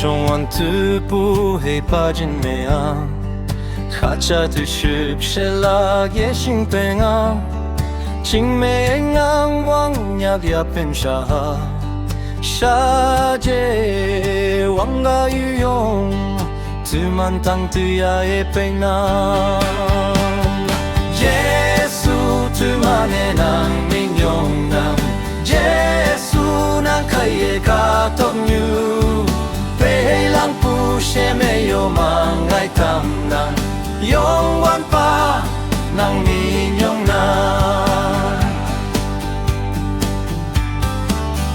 원투 부해 빠진 매야 가짜들 십실라게 싱뱅아 징맹앙 왕약야 뱀샤 샤제 왕가 유용 드만 땅뜨야에 뺑나 예수 드만의 낭 민용남 예수 난 카이에 가덕류 베일랑 부셰메요 망가이 탐난 영관파 낭 민용남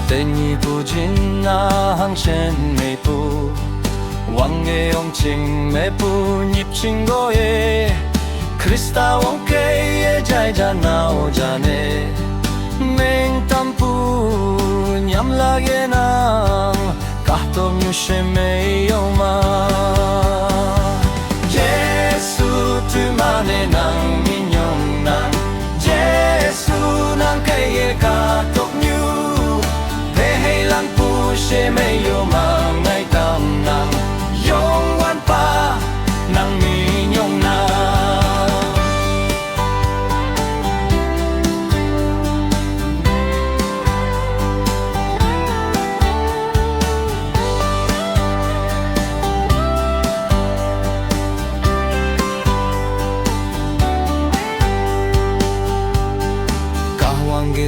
땡이 부진 나 항센 메부 왕의 영칭 매부 입친 거에 크리스타 원케에 잘자 나오자네 맹땀부 냠라게 낭 까또 뮤셰메 요마 예수 드만의 낭 민용낭 예수 낭 그의 가독뉴 배해랑 부셰메 요마 나이 담낭 영관파 낭 민용낭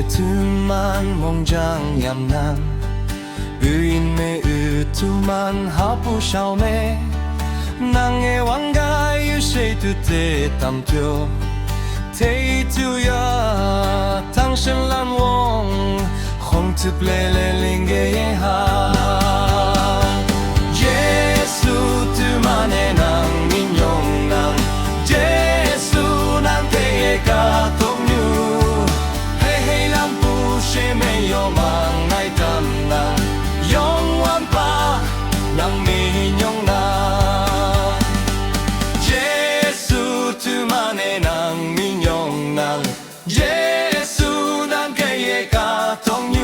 두만 몽장 얌난 의인매 으투만 하부샤오메 낭의 왕가 유세 두때 땀표 테이투야 당신 란웡 홍트플레레링게에 하 예수 두만의 낭 민용낭 예수 난 때에 가동류 셰메요 망나이 담나 영원파 낭 민용낭 예수 두만의 낭 민용낭 예수 난 그의 가동